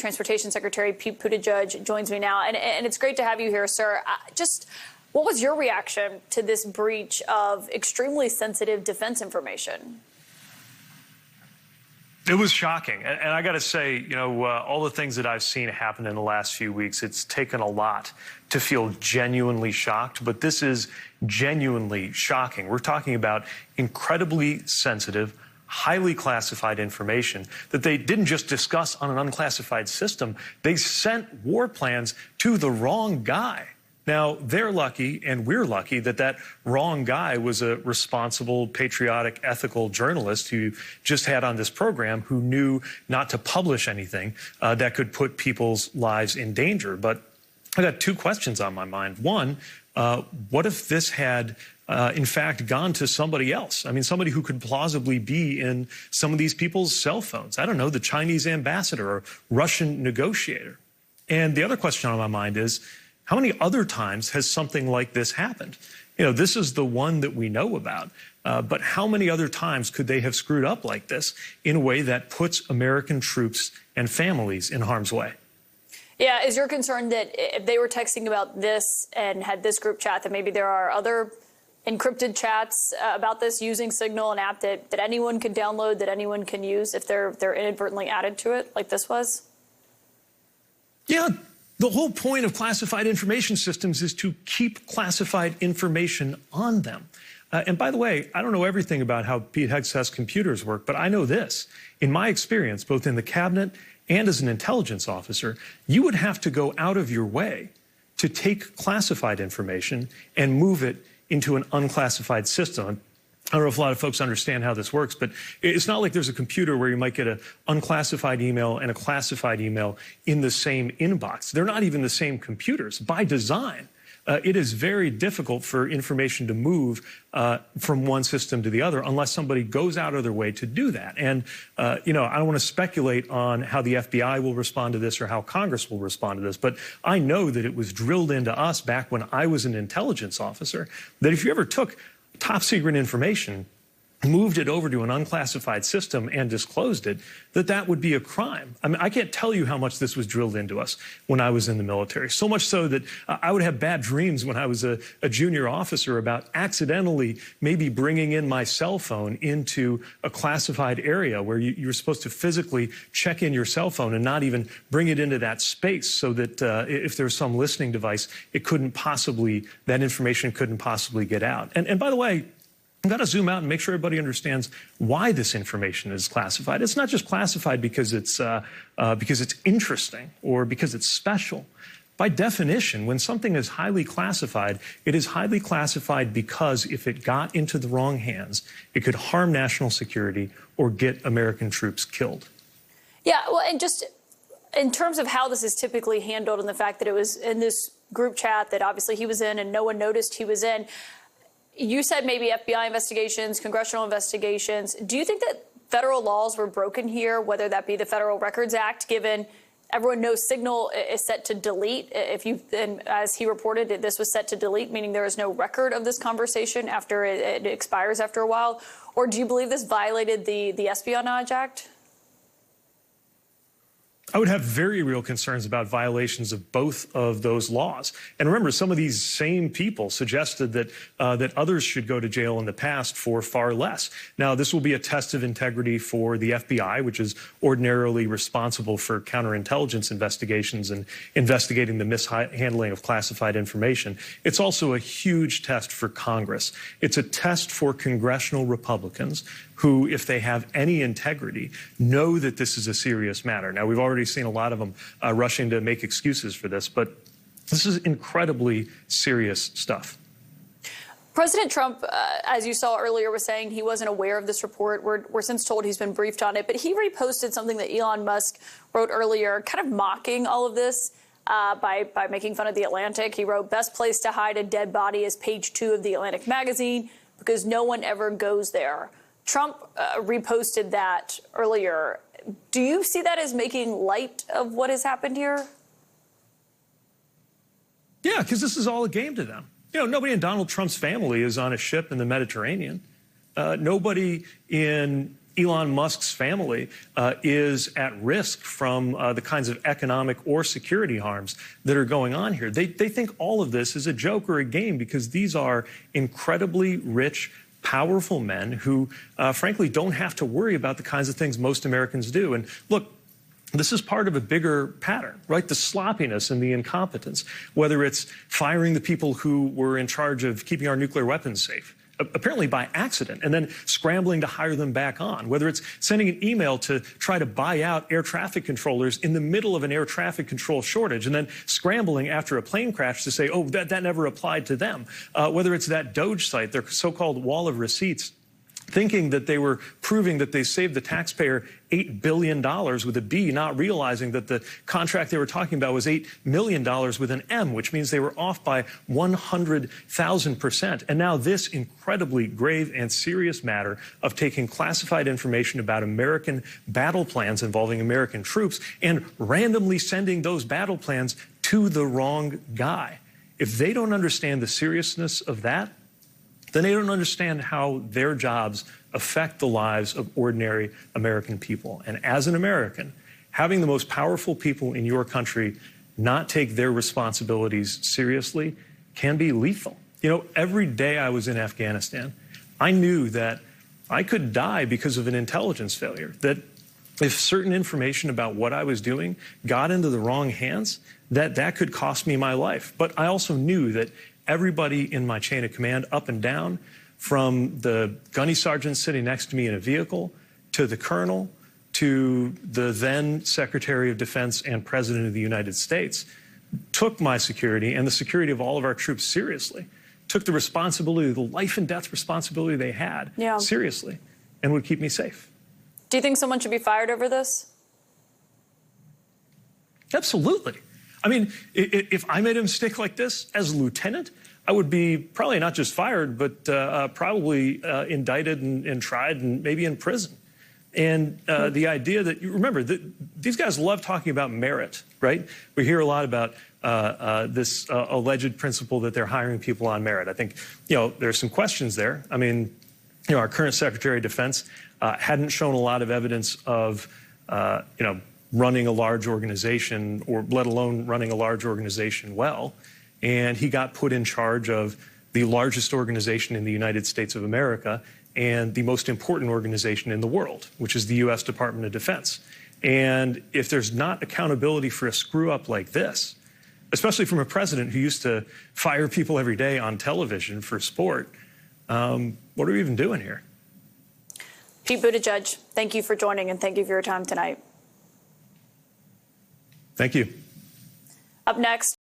Transportation Secretary Pete Buttigieg joins me now. And it's great to have you here, sir. Just what was your reaction to this breach of extremely sensitive defense information? It was shocking. And I got to say, all the things that I've seen happen in the last few weeks, it's taken a lot to feel genuinely shocked. But this is genuinely shocking. We're talking about incredibly sensitive, highly classified information that they didn't just discuss on an unclassified system. They sent war plans to the wrong guy. Now, they're lucky, and we're lucky, that that wrong guy was a responsible, patriotic, ethical journalist who just had on this program who knew not to publish anything that could put people's lives in danger. But I got two questions on my mind. One, what if this had, in fact, gone to somebody else? I mean, somebody who could plausibly be in some of these people's cell phones. I don't know, the Chinese ambassador or Russian negotiator. And the other question on my mind is, how many other times has something like this happened? This is the one that we know about, but how many other times could they have screwed up like this in a way that puts American troops and families in harm's way? Yeah, is your concern that if they were texting about this and had this group chat, that maybe there are other encrypted chats about this using Signal, an app that anyone can download, that anyone can use if they're inadvertently added to it, like this was? Yeah. The whole point of classified information systems is to keep classified information on them. And by the way, I don't know everything about how Pete Hegseth's computers work, but I know this. In my experience, both in the cabinet and as an intelligence officer, you would have to go out of your way to take classified information and move it into an unclassified system. I don't know if a lot of folks understand how this works, but it's not like there's a computer where you might get an unclassified email and a classified email in the same inbox. They're not even the same computers. By design, it is very difficult for information to move from one system to the other unless somebody goes out of their way to do that. And, I don't want to speculate on how the FBI will respond to this or how Congress will respond to this, but I know that it was drilled into us back when I was an intelligence officer that if you ever took top secret information, moved it over to an unclassified system and disclosed it, that would be a crime. I mean, I can't tell you how much this was drilled into us when I was in the military. So much so that I would have bad dreams when I was a junior officer about accidentally maybe bringing in my cell phone into a classified area where you're supposed to physically check in your cell phone and not even bring it into that space so that if there's some listening device, that information couldn't possibly get out. And by the way, I've got to zoom out and make sure everybody understands why this information is classified. It's not just classified because it's interesting or because it's special. By definition, when something is highly classified, it is highly classified because if it got into the wrong hands, it could harm national security or get American troops killed. Yeah, well, and just in terms of how this is typically handled and the fact that it was in this group chat that obviously he was in and no one noticed he was in, you said maybe FBI investigations, congressional investigations. Do you think that federal laws were broken here, whether that be the Federal Records Act, given everyone knows Signal is set to delete? And as he reported, this was set to delete, meaning there is no record of this conversation after it expires after a while. Or do you believe this violated the Espionage Act? I would have very real concerns about violations of both of those laws. And remember, some of these same people suggested that others should go to jail in the past for far less. Now, this will be a test of integrity for the FBI, which is ordinarily responsible for counterintelligence investigations and investigating the mishandling of classified information. It's also a huge test for Congress. It's a test for congressional Republicans who, if they have any integrity, know that this is a serious matter. Now, we've already seen a lot of them rushing to make excuses for this, but this is incredibly serious stuff. President Trump, as you saw earlier, was saying he wasn't aware of this report. We're since told he's been briefed on it, but he reposted something that Elon Musk wrote earlier, kind of mocking all of this by making fun of The Atlantic. He wrote, "Best place to hide a dead body is page 2 of The Atlantic magazine because no one ever goes there." Trump reposted that earlier. Do you see that as making light of what has happened here? Yeah, because this is all a game to them. Nobody in Donald Trump's family is on a ship in the Mediterranean. Nobody in Elon Musk's family is at risk from the kinds of economic or security harms that are going on here. They think all of this is a joke or a game because these are incredibly rich, powerful men who, frankly, don't have to worry about the kinds of things most Americans do. And look, this is part of a bigger pattern, right? The sloppiness and the incompetence, whether it's firing the people who were in charge of keeping our nuclear weapons safe, apparently by accident, and then scrambling to hire them back on, whether it's sending an email to try to buy out air traffic controllers in the middle of an air traffic control shortage, and then scrambling after a plane crash to say, oh, that never applied to them, whether it's that Doge site, their so-called wall of receipts, thinking that they were proving that they saved the taxpayer $8 billion with a B, not realizing that the contract they were talking about was $8 million with an M, which means they were off by 100,000%. And now this incredibly grave and serious matter of taking classified information about American battle plans involving American troops and randomly sending those battle plans to the wrong guy. If they don't understand the seriousness of that, then they don't understand how their jobs affect the lives of ordinary American people. And as an American, having the most powerful people in your country not take their responsibilities seriously can be lethal. You know, every day I was in Afghanistan, I knew that I could die because of an intelligence failure, that if certain information about what I was doing got into the wrong hands, that could cost me my life. But I also knew that everybody in my chain of command, up and down, from the gunny sergeant sitting next to me in a vehicle, to the colonel, to the then Secretary of Defense and President of the United States, took my security and the security of all of our troops seriously, took the responsibility, the life and death responsibility they had seriously, and would keep me safe. Do you think someone should be fired over this? Absolutely. I mean, if I made a mistake like this as a lieutenant, I would be probably not just fired, but probably indicted and tried and maybe in prison. And the idea that, you remember, these guys love talking about merit, right? We hear a lot about this alleged principle that they're hiring people on merit. I think, you know, there's some questions there. I mean, you know, our current Secretary of Defense hadn't shown a lot of evidence of, you know, running a large organization, or let alone running a large organization well. And he got put in charge of the largest organization in the United States of America and the most important organization in the world, which is the U.S. Department of Defense. And if there's not accountability for a screw up like this, especially from a president who used to fire people every day on television for sport, what are we even doing here? Pete Buttigieg, thank you for joining, and thank you for your time tonight. Thank you. Up next.